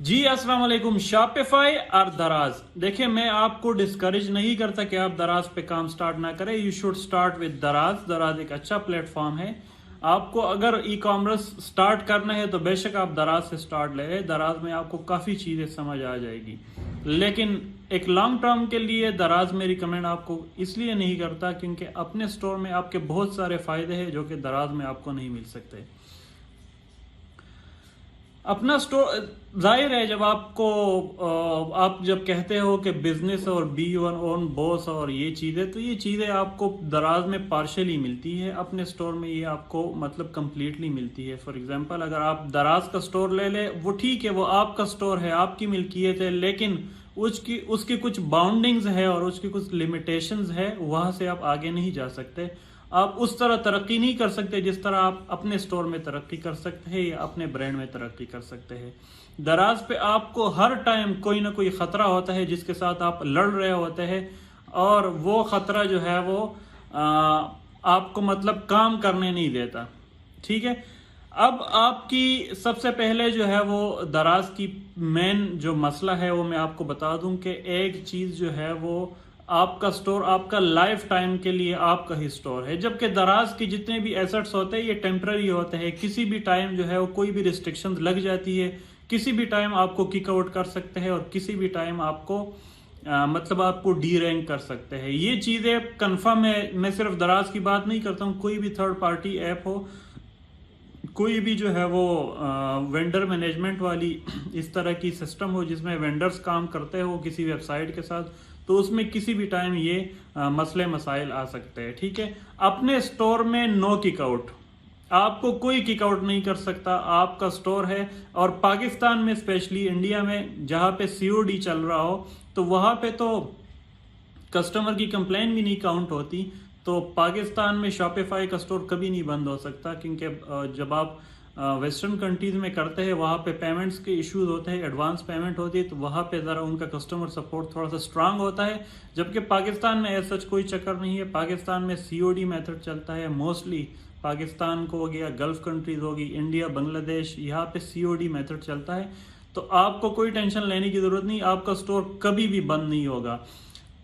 जी अस्सलाम वालेकुम। शॉपिफाई और दराज, देखिए मैं आपको डिस्करेज नहीं करता कि आप दराज पे काम स्टार्ट ना करें। यू शुड स्टार्ट विद दराज। दराज एक अच्छा प्लेटफॉर्म है। आपको अगर ई कॉमर्स स्टार्ट करना है तो बेशक आप दराज से स्टार्ट ले लें। दराज में आपको काफ़ी चीज़ें समझ आ जाएगी, लेकिन एक लॉन्ग टर्म के लिए दराज में रिकमेंड आपको इसलिए नहीं करता क्योंकि अपने स्टोर में आपके बहुत सारे फ़ायदे हैं जो कि दराज में आपको नहीं मिल सकते। अपना स्टोर, जाहिर है जब आपको आप जब कहते हो कि बिजनेस और बी वन ओन बॉस और ये चीज़ें, तो ये चीज़ें आपको दराज में पार्शली मिलती है। अपने स्टोर में ये आपको मतलब कंप्लीटली मिलती है। फॉर एग्जांपल अगर आप दराज का स्टोर ले ले, वो ठीक है, वो आपका स्टोर है, आपकी मिल्कियत है, लेकिन उसकी उसकी कुछ बाउंडिंग्स है और उसकी कुछ लिमिटेशंस है। वहां से आप आगे नहीं जा सकते। आप उस तरह तरक्की नहीं कर सकते जिस तरह आप अपने स्टोर में तरक्की कर सकते हैं या अपने ब्रांड में तरक्की कर सकते हैं। दराज पे आपको हर टाइम कोई ना कोई खतरा होता है जिसके साथ आप लड़ रहे होते हैं, और वो खतरा जो है वो आपको मतलब काम करने नहीं देता। ठीक है। अब आपकी सबसे पहले जो है वो दराज की मेन जो मसला है वो मैं आपको बता दूं कि एक चीज जो है वो आपका स्टोर आपका लाइफ टाइम के लिए आपका ही स्टोर है, जबकि दराज के जितने भी एसेट्स होते हैं ये टेम्पररी होते हैं। किसी भी टाइम जो है वो कोई भी रिस्ट्रिक्शंस लग जाती है, किसी भी टाइम आपको किक आउट कर सकते हैं और किसी भी टाइम आपको मतलब आपको डी रैंक कर सकते हैं। ये चीजें कंफर्म है। मैं सिर्फ दराज की बात नहीं करता हूँ, कोई भी थर्ड पार्टी ऐप हो, कोई भी जो है वो वेंडर मैनेजमेंट वाली इस तरह की सिस्टम हो जिसमें वेंडर्स काम करते हो किसी वेबसाइट के साथ, तो उसमें किसी भी टाइम ये मसले मसाइल आ सकते हैं। ठीक है। अपने स्टोर में नो किक आउट, आपको कोई किक आउट नहीं कर सकता। आपका स्टोर है, और पाकिस्तान में स्पेशली इंडिया में जहां पे सीओडी चल रहा हो तो वहां पे तो कस्टमर की कंप्लेन भी नहीं काउंट होती। तो पाकिस्तान में शॉपिफाई का स्टोर कभी नहीं बंद हो सकता, क्योंकि जब आप वेस्टर्न कंट्रीज में करते हैं वहाँ पे पेमेंट्स के इश्यूज होते हैं, एडवांस पेमेंट होती है, तो वहाँ पे ज़रा उनका कस्टमर सपोर्ट थोड़ा सा स्ट्रांग होता है। जबकि पाकिस्तान में ऐसा कोई चक्कर नहीं है। पाकिस्तान में सीओडी मेथड चलता है मोस्टली। पाकिस्तान को हो गया, गल्फ कंट्रीज होगी, इंडिया, बांग्लादेश, यहाँ पे सीओडी मेथड चलता है। तो आपको कोई टेंशन लेने की जरूरत नहीं, आपका स्टोर कभी भी बंद नहीं होगा।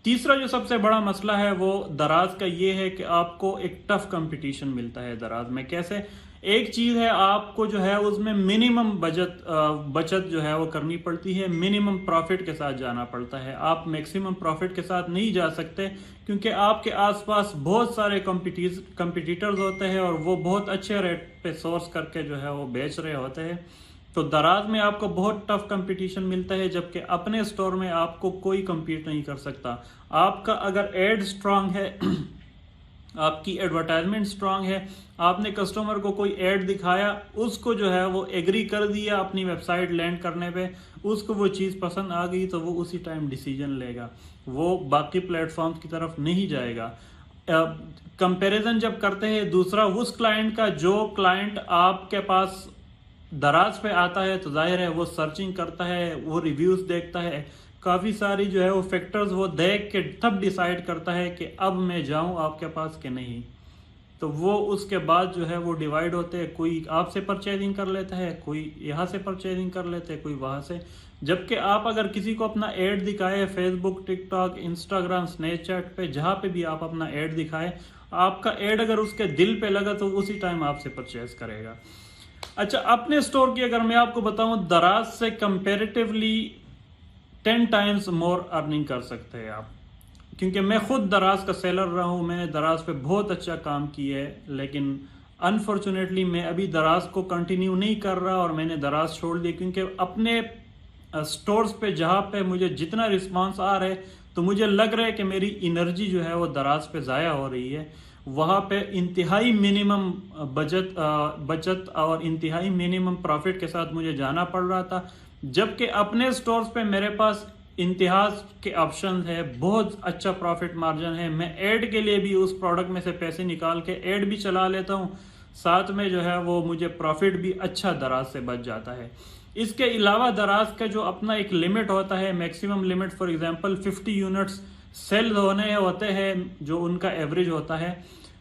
तीसरा जो सबसे बड़ा मसला है वो दराज का ये है कि आपको एक टफ कंपटीशन मिलता है दराज में। कैसे? एक चीज है, आपको जो है उसमें मिनिमम बचत जो है वो करनी पड़ती है, मिनिमम प्रॉफिट के साथ जाना पड़ता है। आप मैक्सिमम प्रॉफिट के साथ नहीं जा सकते क्योंकि आपके आसपास बहुत सारे कंपटीटर्स होते हैं और वो बहुत अच्छे रेट पे सोर्स करके जो है वो बेच रहे होते हैं। तो दराज में आपको बहुत टफ कंपटीशन मिलता है, जबकि अपने स्टोर में आपको कोई compete नहीं कर सकता। आपका अगर एड स्ट्रांग है आपकी एडवर्टाइजमेंट स्ट्रांग है, आपने कस्टमर को कोई एड दिखाया, उसको जो है वो एग्री कर दिया अपनी वेबसाइट लैंड करने पे, उसको वो चीज़ पसंद आ गई, तो वो उसी टाइम डिसीजन लेगा, वो बाकी प्लेटफॉर्म्स की तरफ नहीं जाएगा। कंपैरिजन जब करते हैं दूसरा उस क्लाइंट का, जो क्लाइंट आपके पास दराज पे आता है, तो जाहिर है वो सर्चिंग करता है, वो रिव्यूज देखता है, काफी सारी जो है वो फैक्टर्स वो देख के तब डिसाइड करता है कि अब मैं जाऊं आपके पास कि नहीं। तो वो उसके बाद जो है वो डिवाइड होते हैं, कोई आपसे परचेजिंग कर लेता है, कोई यहाँ से परचेजिंग कर लेते हैं, कोई वहां से। जबकि आप अगर किसी को अपना एड दिखाए फेसबुक, टिकटॉक, इंस्टाग्राम, स्नैपचैट पे, जहां पे भी आप अपना एड दिखाए, आपका एड अगर उसके दिल पे लगा तो उसी टाइम आपसे परचेज करेगा। अच्छा, अपने स्टोर की अगर मैं आपको बताऊं, दराज से कंपेरेटिवली 10 टाइम्स मोर अर्निंग कर सकते हैं आप, क्योंकि मैं खुद दराज का सेलर रहा हूं, मैंने दराज पे बहुत अच्छा काम किया है, लेकिन अनफॉर्चुनेटली मैं अभी दराज को कंटिन्यू नहीं कर रहा और मैंने दराज छोड़ दिया, क्योंकि अपने स्टोर्स पे जहां पे मुझे जितना रिस्पांस आ रहा है, तो मुझे लग रहा है कि मेरी एनर्जी जो है वो दराज पे ज़ाया हो रही है। वहां पे इंतहाई मिनिमम बचत और इंतहाई मिनिमम प्रॉफिट के साथ मुझे जाना पड़ रहा था, जबकि अपने स्टोर्स पे मेरे पास इंतहाज के ऑप्शन है, बहुत अच्छा प्रॉफिट मार्जिन है। मैं ऐड के लिए भी उस प्रोडक्ट में से पैसे निकाल के ऐड भी चला लेता हूँ, साथ में जो है वो मुझे प्रॉफिट भी अच्छा दराज से बच जाता है। इसके अलावा दराज का जो अपना एक लिमिट होता है, maximum limit, for example 50 units sale होने होते हैं जो उनका एवरेज होता है।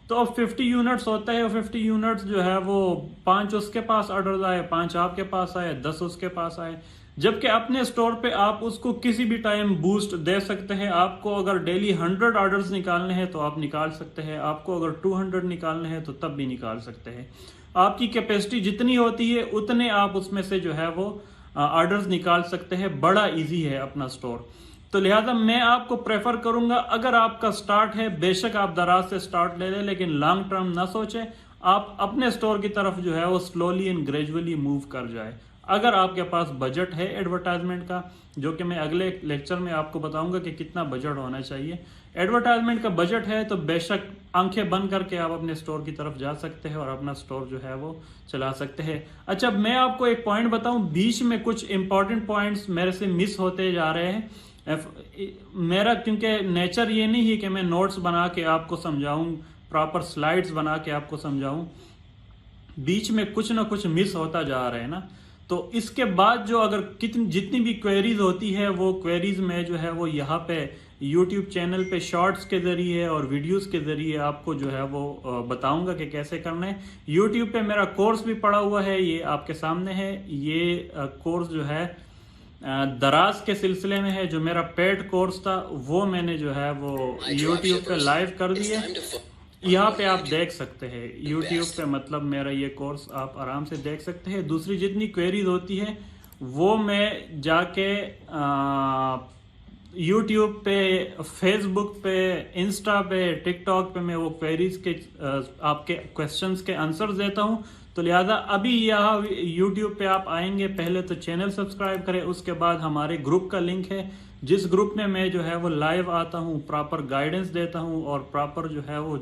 तो अब 50 यूनिट्स होता है और 50 यूनिट्स जो है वो 5 उसके पास ऑर्डर आए, 5 आपके पास आए, 10 उसके पास आए, जबकि अपने स्टोर पे आप उसको किसी भी टाइम बूस्ट दे सकते हैं। आपको अगर डेली 100 ऑर्डर्स निकालने हैं तो आप निकाल सकते हैं, आपको अगर 200 निकालने हैं तो तब भी निकाल सकते हैं। आपकी कैपेसिटी जितनी होती है उतने आप उसमें से जो है वो ऑर्डर्स निकाल सकते हैं। बड़ा इजी है अपना स्टोर। तो लिहाजा मैं आपको प्रेफर करूंगा, अगर आपका स्टार्ट है बेशक आप दराज से स्टार्ट ले लें, लेकिन लॉन्ग टर्म ना सोचें। आप अपने स्टोर की तरफ जो है वो स्लोली एंड ग्रेजुअली मूव कर जाए। अगर आपके पास बजट है एडवर्टाइजमेंट का, जो कि मैं अगले लेक्चर में आपको बताऊंगा कि कितना बजट होना चाहिए, एडवर्टाइजमेंट का बजट है तो बेशक आंखें बंद करके आप अपने स्टोर की तरफ जा सकते हैं और अपना स्टोर जो है वो चला सकते हैं। अच्छा, मैं आपको एक पॉइंट बताऊं, बीच में कुछ इंपॉर्टेंट पॉइंट्स मेरे से मिस होते जा रहे हैं। मेरा क्योंकि नेचर ये नहीं है कि मैं नोट्स बना के आपको समझाऊं, प्रॉपर स्लाइड्स बना के आपको समझाऊं, बीच में कुछ ना कुछ मिस होता जा रहा है ना। तो इसके बाद जो अगर जितनी भी क्वेरीज होती है वो क्वेरीज में जो है वो यहाँ पे यूट्यूब चैनल पे शॉर्ट्स के जरिए और वीडियोस के जरिए आपको जो है वो बताऊंगा कि कैसे करना है। यूट्यूब पे मेरा कोर्स भी पड़ा हुआ है, ये आपके सामने है। ये कोर्स जो है दराज के सिलसिले में है। जो मेरा पेड कोर्स था वो मैंने जो है वो यूट्यूब पे लाइव कर दिया। यहाँ पे आप देख सकते हैं यूट्यूब पे, मतलब मेरा ये कोर्स आप आराम से देख सकते हैं। दूसरी जितनी क्वेरीज होती है वो मैं जाके यूट्यूब पे, फेसबुक पे, इंस्टा पे, टिकटॉक पे मैं वो क्वेरीज के आपके क्वेश्चंस के आंसर्स देता हूँ। तो लिहाजा अभी यहाँ यूट्यूब पे आप आएंगे, पहले तो चैनल सब्सक्राइब करें, उसके बाद हमारे ग्रुप का लिंक है, जिस ग्रुप में मैं जो है वो लाइव आता हूँ, प्रॉपर गाइडेंस देता हूँ और प्रॉपर जो है वो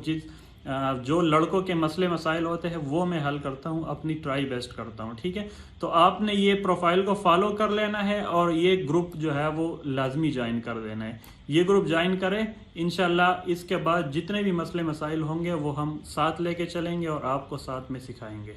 जो लड़कों के मसले मसाइल होते हैं वो मैं हल करता हूँ, अपनी ट्राई बेस्ट करता हूँ। ठीक है, तो आपने ये प्रोफाइल को फॉलो कर लेना है और ये ग्रुप जो है वो लाजमी ज्वाइन कर देना है। ये ग्रुप ज्वाइन करें, इंशाल्लाह इसके बाद जितने भी मसले मसाइल होंगे वो हम साथ लेके चलेंगे और आपको साथ में सिखाएंगे।